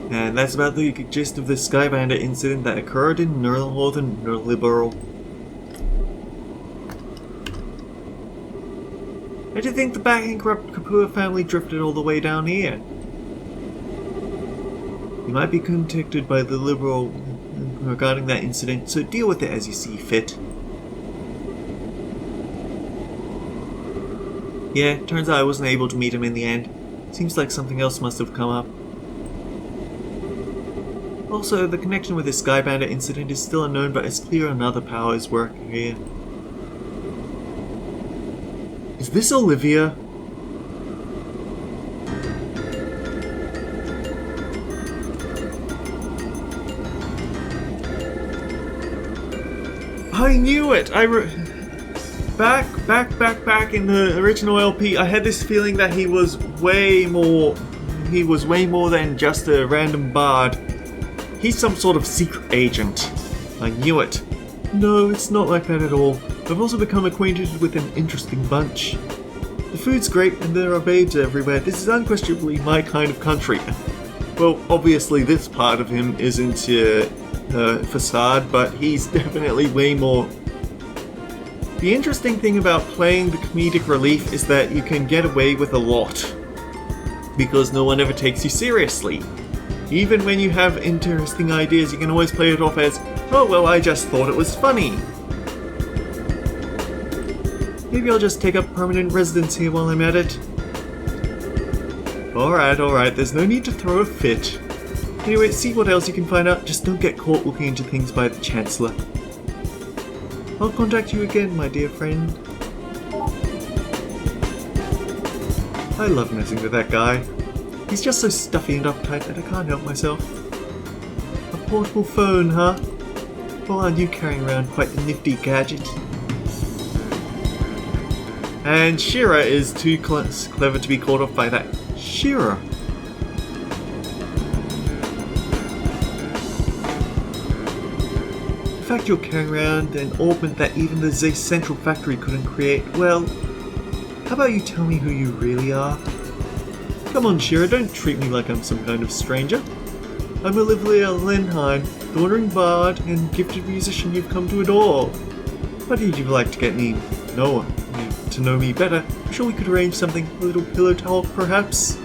And that's about the gist of the Skybander incident that occurred in northern Liberl. I did think the bankrupt Kapua family drifted all the way down here. You might be contacted by the Liberal regarding that incident, so deal with it as you see fit. Yeah, turns out I wasn't able to meet him in the end. Seems like something else must have come up. Also, the connection with the Skybander incident is still unknown, but it's clear another power is working here. Is this Olivia? I knew it! Back in the original LP, I had this feeling that he was way more than just a random bard. He's some sort of secret agent. I knew it. No, it's not like that at all. I've also become acquainted with an interesting bunch. The food's great and there are babes everywhere. This is unquestionably my kind of country. Well, obviously this part of him isn't facade, but he's definitely way more. The interesting thing about playing the comedic relief is that you can get away with a lot, because no one ever takes you seriously. Even when you have interesting ideas, you can always play it off as, oh well, I just thought it was funny. Maybe I'll just take up permanent residence here while I'm at it. Alright, there's no need to throw a fit. Anyway, see what else you can find out, just don't get caught looking into things by the Chancellor. I'll contact you again, my dear friend. I love messing with that guy. He's just so stuffy and uptight that I can't help myself. A portable phone, huh? Well, aren't you carrying around quite the nifty gadget? And Shira is too clever to be caught off by that. Shira! The fact you're carrying around an ornament that even the Zace Central Factory couldn't create, well, how about you tell me who you really are? Come on, Shira, don't treat me like I'm some kind of stranger. I'm Olivia Lenheim, the wandering bard and gifted musician you've come to adore. Why did you like to get to know me better? I'm sure we could arrange something, a little pillow talk, perhaps?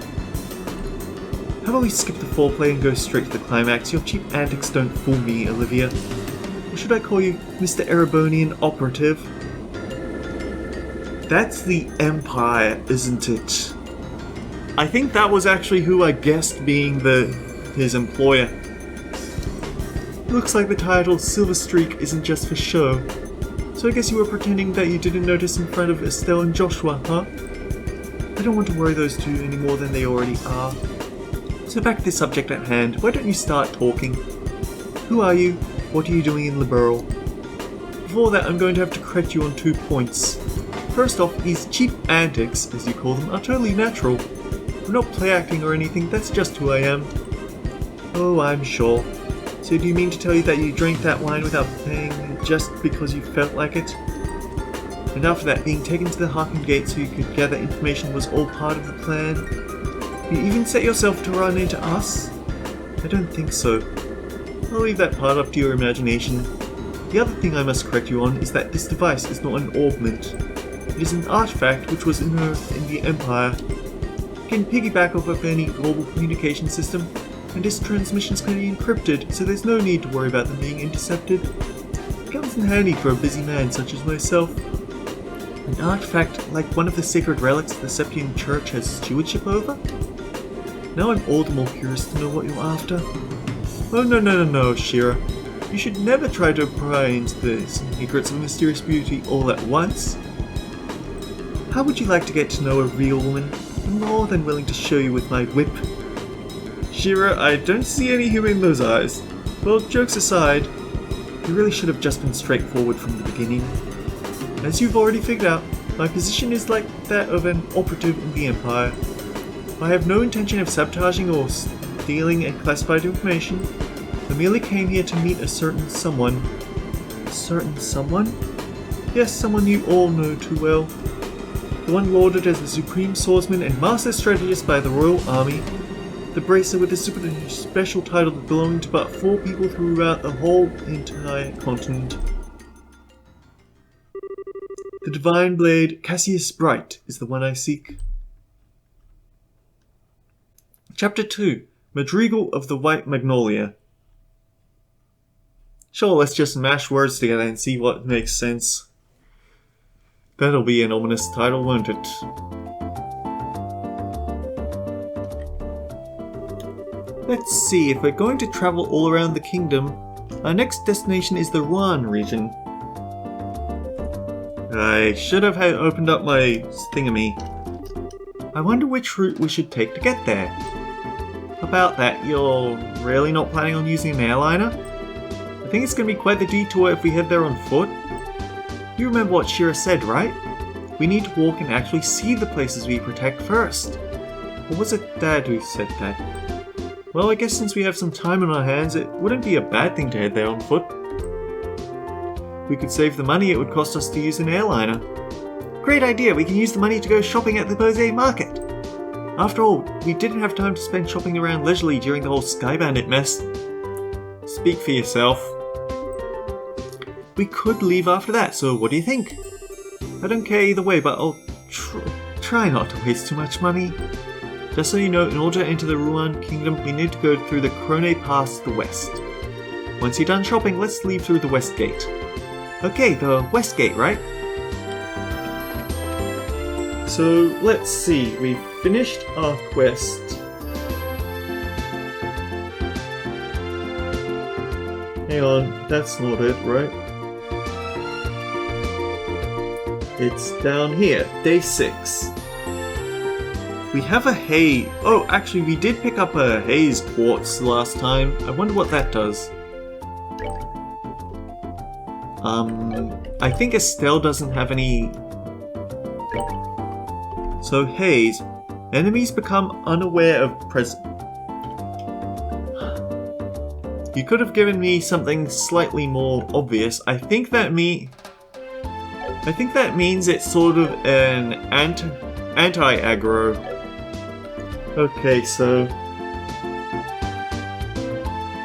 How about we skip the foreplay and go straight to the climax? Your cheap antics don't fool me, Olivia. Or should I call you Mr. Erebonian Operative? That's the Empire, isn't it? I think that was actually who I guessed being his employer. Looks like the title Silver Streak isn't just for show. So I guess you were pretending that you didn't notice in front of Estelle and Joshua, huh? I don't want to worry those two any more than they already are. So back to the subject at hand, why don't you start talking? Who are you? What are you doing in Liberl? Before that, I'm going to have to correct you on 2 points. First off, these cheap antics, as you call them, are totally natural. I'm not play acting or anything, that's just who I am. Oh, I'm sure. So do you mean to tell you that you drank that wine without paying just because you felt like it? And after that, being taken to the Harken Gate so you could gather information was all part of the plan? You even set yourself to run into us? I don't think so. I'll leave that part up to your imagination. The other thing I must correct you on is that this device is not an augment. It is an artifact which was unearthed in the Empire. It can piggyback off of any global communication system, and its transmissions can be encrypted, so there's no need to worry about them being intercepted. It comes in handy for a busy man such as myself. An artifact like one of the sacred relics the Septian Church has stewardship over? Now I'm all the more curious to know what you're after. Oh no, Shira. You should never try to pry into the secrets of mysterious beauty all at once. How would you like to get to know a real woman? I'm more than willing to show you with my whip. Shira, I don't see any humor in those eyes. Well, jokes aside, you really should have just been straightforward from the beginning. As you've already figured out, my position is like that of an operative in the Empire. I have no intention of sabotaging or stealing classified information. I merely came here to meet a certain someone. A certain someone? Yes, someone you all know too well. The one lauded as the supreme swordsman and master strategist by the Royal Army. The bracer with a super special title belonging to but 4 people throughout the whole entire continent. The Divine Blade Cassius Bright is the one I seek. Chapter 2. Madrigal of the White Magnolia. Sure, let's just mash words together and see what makes sense. That'll be an ominous title, won't it? Let's see, if we're going to travel all around the kingdom, our next destination is the Ruan region. I should have opened up my thingamy. I wonder which route we should take to get there. About that, you're really not planning on using an airliner? I think it's going to be quite the detour if we head there on foot. You remember what Shira said, right? We need to walk and actually see the places we protect first. Or was it Dad who said that? Well, I guess since we have some time on our hands, it wouldn't be a bad thing to head there on foot. We could save the money it would cost us to use an airliner. Great idea, we can use the money to go shopping at the Bose market. After all, we didn't have time to spend shopping around leisurely during the whole Sky Bandit mess. Speak for yourself. We could leave after that, so what do you think? I don't care either way, but I'll try not to waste too much money. Just so you know, in order to enter the Ruan Kingdom, we need to go through the Krone Pass to the west. Once you're done shopping, let's leave through the West Gate. Okay, the West Gate, right? So, let's see, we finished our quest. Hang on, that's not it, right? It's down here, day 6. We have a haze. Oh, actually, we did pick up a haze quartz last time. I wonder what that does. I think Estelle doesn't have any. So haze, enemies become unaware of presence. You could have given me something slightly more obvious. I think that means it's sort of an anti-aggro. Okay, so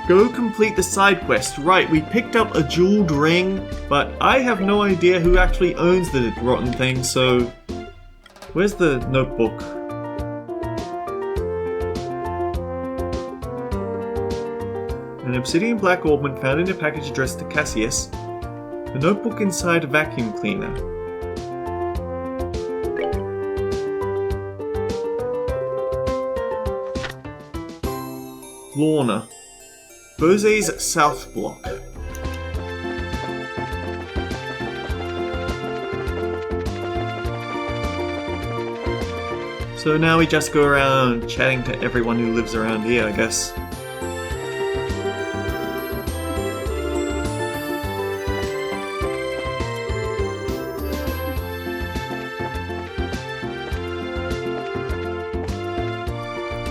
go complete the side quest. Right, we picked up a jeweled ring, but I have no idea who actually owns the rotten thing, so where's the notebook? An obsidian black ornament found in a package addressed to Cassius. The notebook inside a vacuum cleaner. Lorna. Bose's South Block. So now we just go around chatting to everyone who lives around here, I guess.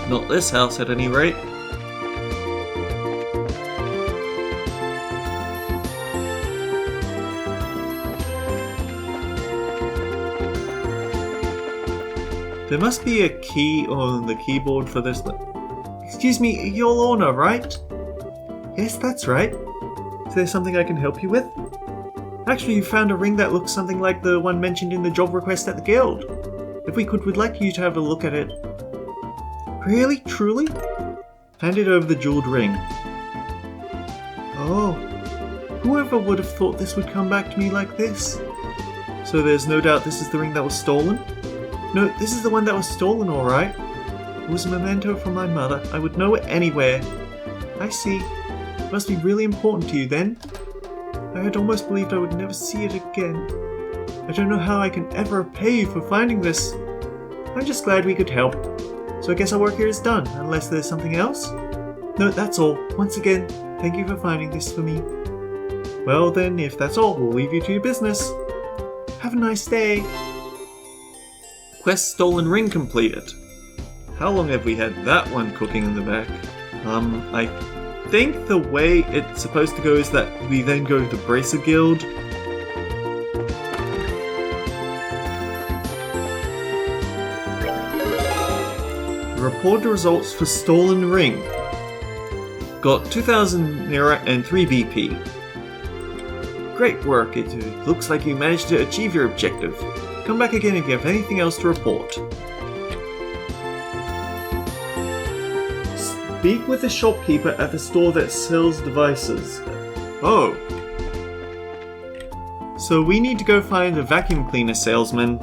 Not this house at any rate. There must be a key on the keyboard for this. Excuse me, you're Lorna, right? Yes, that's right. Is there something I can help you with? Actually, you found a ring that looks something like the one mentioned in the job request at the guild. If we could, we'd like you to have a look at it. Really? Truly? Handed over the jeweled ring. Oh, whoever would have thought this would come back to me like this? So there's no doubt this is the ring that was stolen? No, this is the one that was stolen, alright. It was a memento from my mother. I would know it anywhere. I see. It must be really important to you then. I had almost believed I would never see it again. I don't know how I can ever repay you for finding this. I'm just glad we could help. So I guess our work here is done, unless there's something else? No, that's all. Once again, thank you for finding this for me. Well then, if that's all, we'll leave you to your business. Have a nice day. Quest stolen ring completed. How long have we had that one cooking in the back? I think the way it's supposed to go is that we then go to the Bracer Guild. Report the results for stolen ring. Got 2,000 Naira and 3 BP. Great work, it looks like you managed to achieve your objective. Come back again if you have anything else to report. Speak with the shopkeeper at the store that sells devices. Oh. So we need to go find a vacuum cleaner salesman.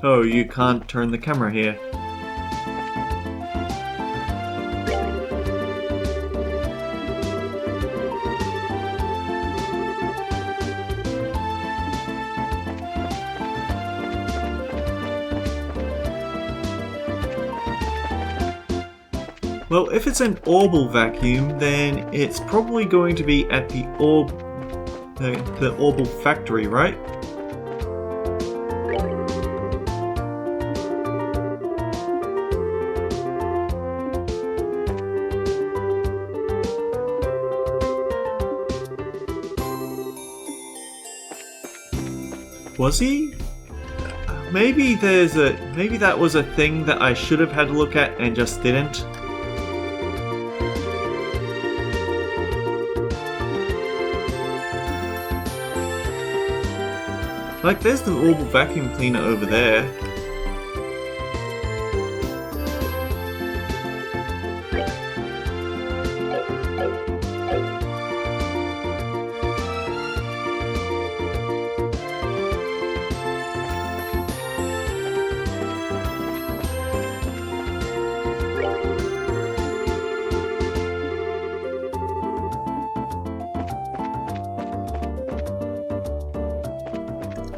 Oh, you can't turn the camera here. Well, if it's an Orbal vacuum, then it's probably going to be at the Orbal factory, right? Was he? Maybe that was a thing that I should have had a look at and just didn't. Like, there's the Orbal vacuum cleaner over there.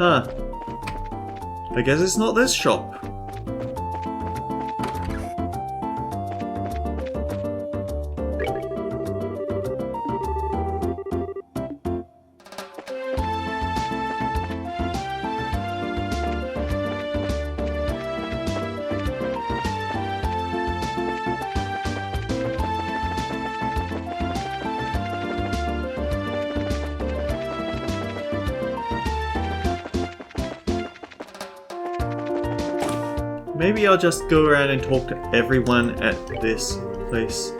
Huh. I guess it's not this shop. Maybe I'll just go around and talk to everyone at this place.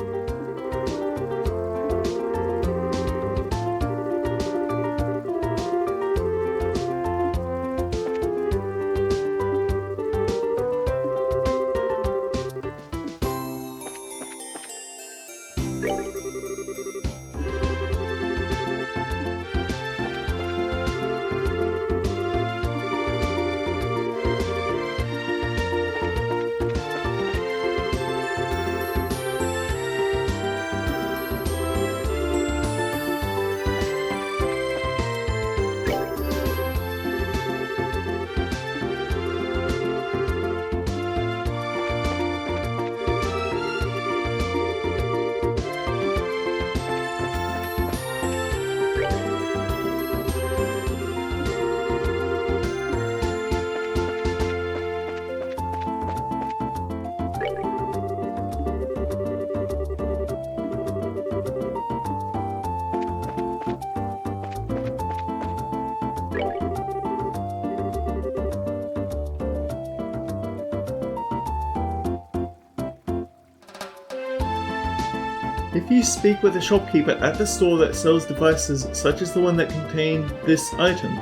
If you speak with a shopkeeper at the store that sells devices such as the one that contained this item,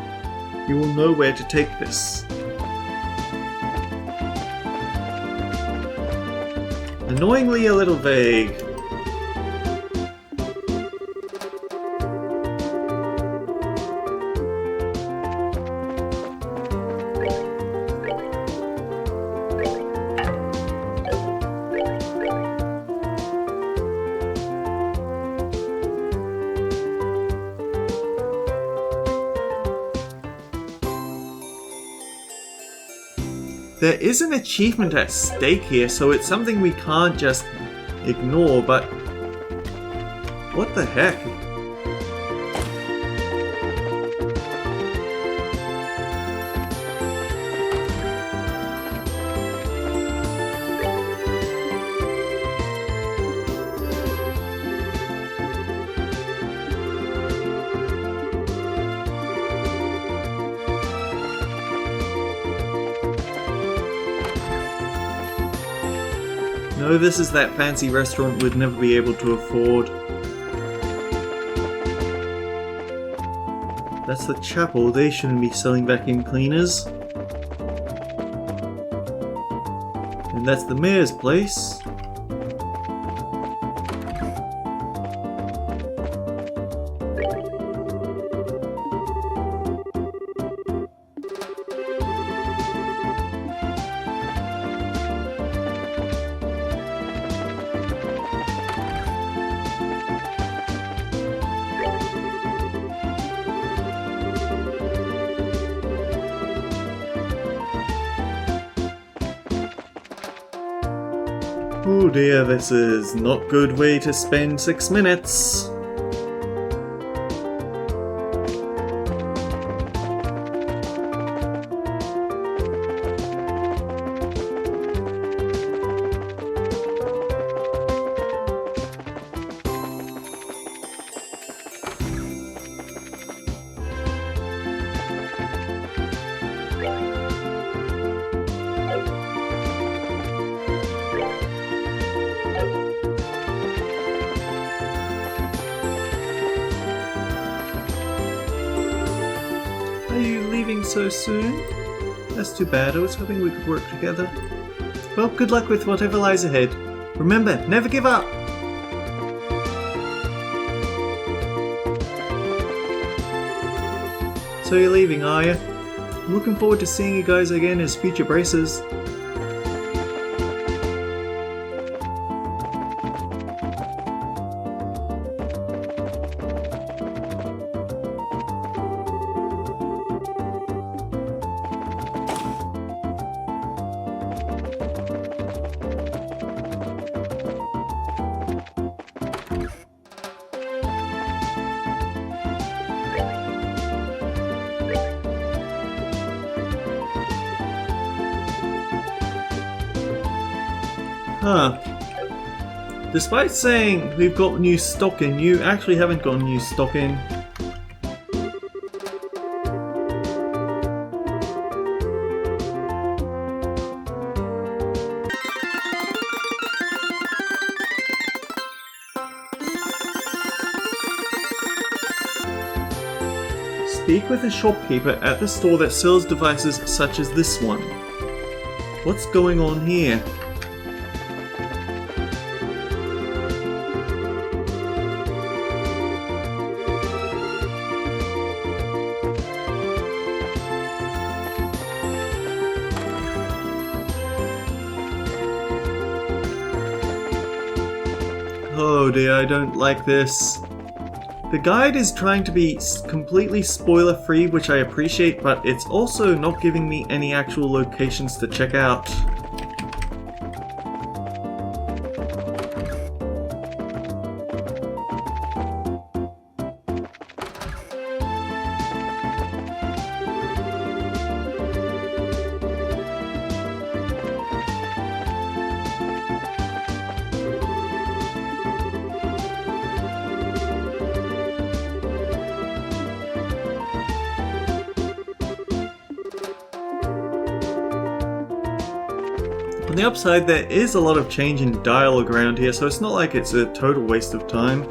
you will know where to take this. Annoyingly a little vague. There is an achievement at stake here, so it's something we can't just ignore, but what the heck? No, this is that fancy restaurant we'd never be able to afford. That's the chapel. They shouldn't be selling vacuum cleaners. And that's the mayor's place. Oh dear, this is not good way to spend 6 minutes. Are you leaving so soon? That's too bad, I was hoping we could work together. Well, good luck with whatever lies ahead. Remember, never give up! So you're leaving, are you? I'm looking forward to seeing you guys again as future bracers. Huh. Despite saying we've got new stock in, you actually haven't got new stock in. Speak with a shopkeeper at the store that sells devices such as this one. What's going on here? Oh dear, I don't like this. The guide is trying to be completely spoiler free, which I appreciate, but it's also not giving me any actual locations to check out. On the upside, there is a lot of change in dialogue around here, so it's not like it's a total waste of time.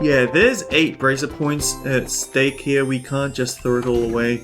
Yeah, there's 8 bracer points at stake here, we can't just throw it all away.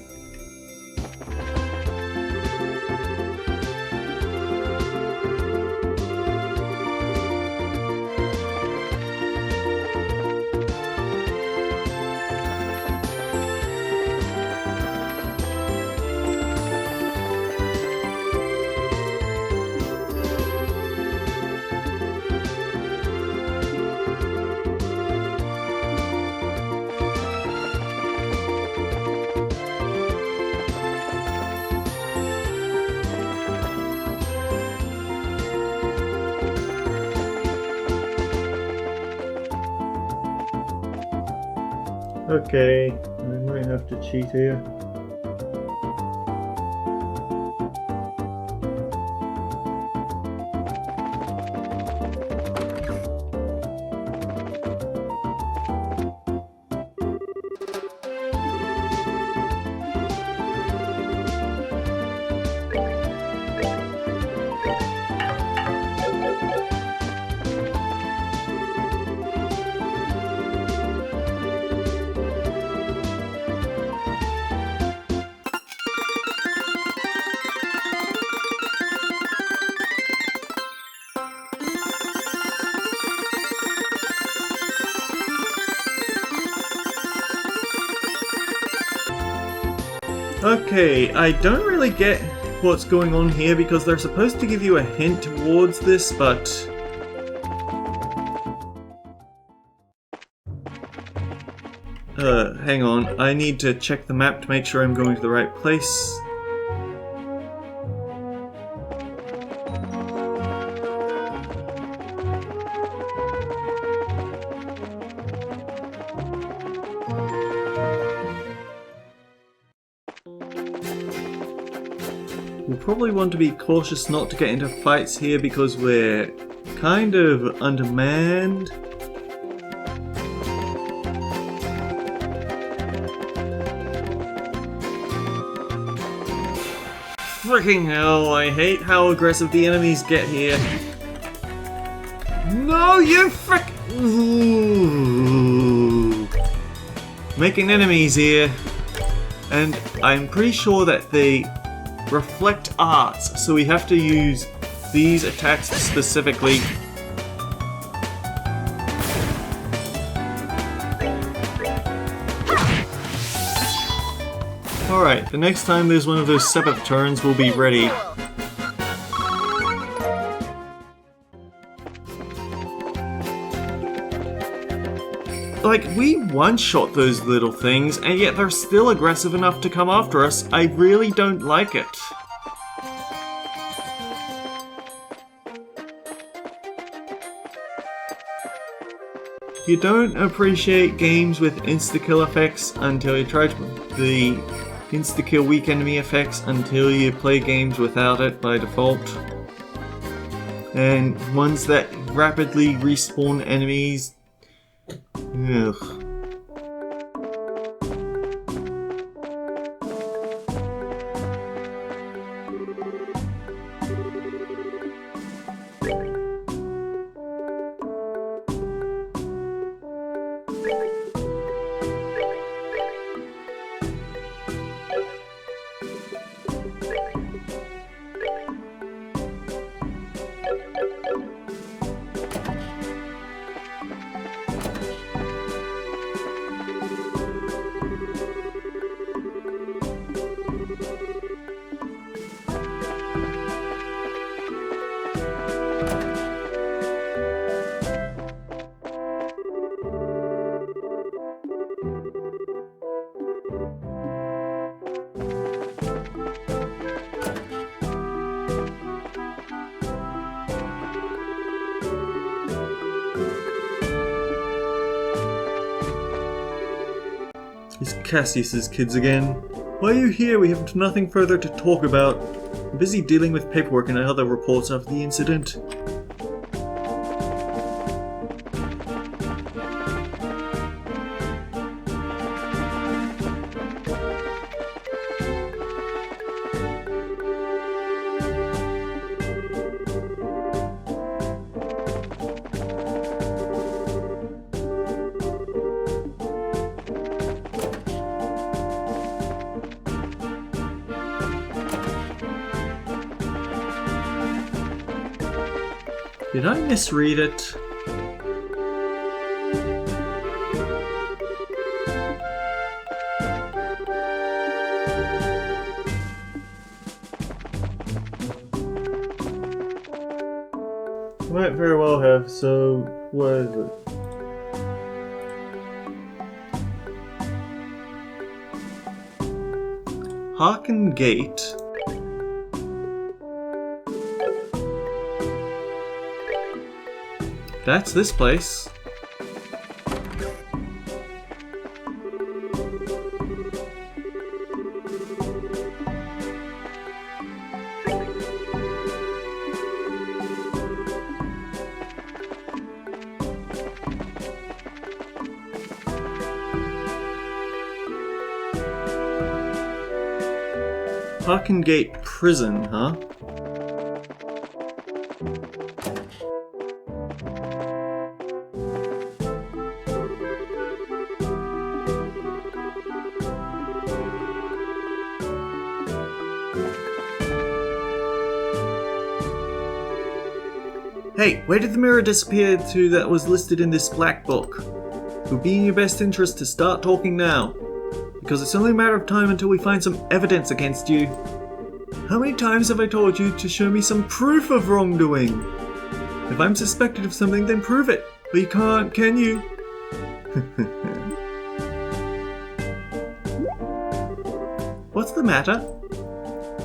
Okay, I might have to cheat here. Okay, I don't really get what's going on here because they're supposed to give you a hint towards this, but... hang on. I need to check the map to make sure I'm going to the right place. We'll probably want to be cautious not to get into fights here because we're kind of undermanned. Freaking hell, I hate how aggressive the enemies get here. No, you frick! Ooh. Making enemies here. And I'm pretty sure that they reflect arts, so we have to use these attacks specifically. Alright, the next time there's one of those Sepith turns, we'll be ready. Like, we one-shot those little things, and yet they're still aggressive enough to come after us. I really don't like it. You don't appreciate games with insta-kill effects until you try the insta-kill weak enemy effects until you play games without it by default. And ones that rapidly respawn enemies. Ugh. It's Cassius's kids again. Why are you here? We have nothing further to talk about. I'm busy dealing with paperwork and other reports after the incident. Did I misread it? Might very well have, so what is it? Harken Gate. That's this place. Harken Gate Prison, huh? Hey, where did the mirror disappear to that was listed in this black book? It would be in your best interest to start talking now. because it's only a matter of time until we find some evidence against you. How many times have I told you to show me some proof of wrongdoing? If I'm suspected of something, then prove it. But you can't, can you? What's the matter?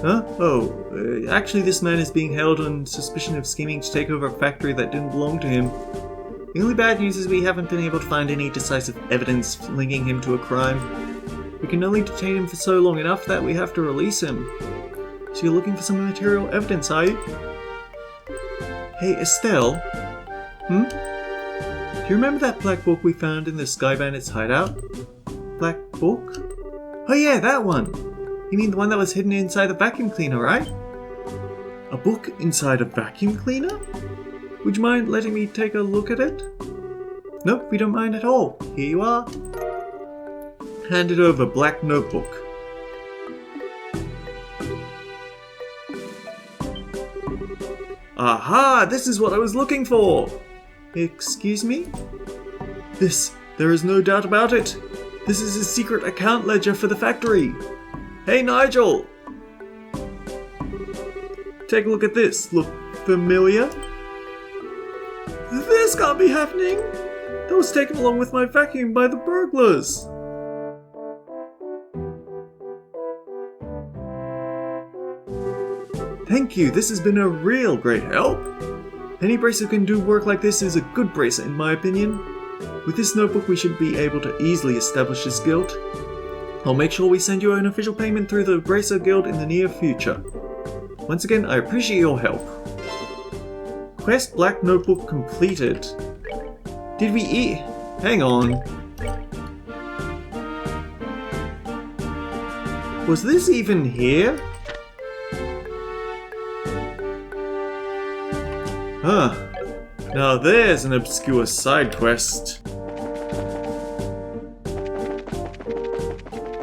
Huh? Oh, actually this man is being held on suspicion of scheming to take over a factory that didn't belong to him. The only bad news is we haven't been able to find any decisive evidence linking him to a crime. We can only detain him for so long enough that we have to release him. So you're looking for some material evidence, are you? Hey, Estelle? Hmm? Do you remember that black book we found in the Sky Bandit's hideout? Black book? Oh yeah, that one! You mean the one that was hidden inside the vacuum cleaner, right? A book inside a vacuum cleaner? Would you mind letting me take a look at it? Nope, we don't mind at all. Here you are. Handed over black notebook. Aha! This is what I was looking for! Excuse me? There is no doubt about it. This is a secret account ledger for the factory. Hey Nigel! Take a look at this. Look familiar? This can't be happening! That was taken along with my vacuum by the burglars! Thank you, this has been a real great help. Any bracer who can do work like this is a good bracer in my opinion. With this notebook we should be able to easily establish his guilt. I'll make sure we send you an official payment through the Bracer Guild in the near future. Once again, I appreciate your help. Quest Black Notebook completed. Did we eat? Hang on. Was this even here? Huh. Now there's an obscure side quest.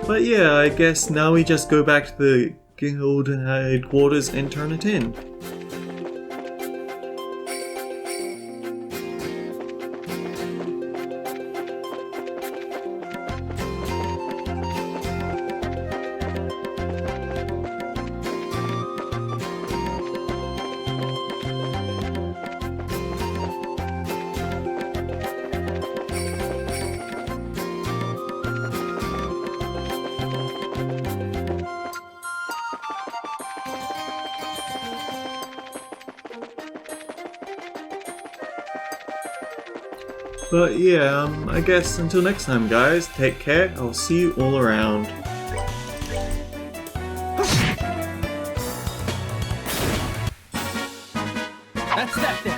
But yeah, I guess now we just go back to the guild headquarters and turn it in. But yeah, I guess until next time guys, take care, I'll see you all around. That's that then.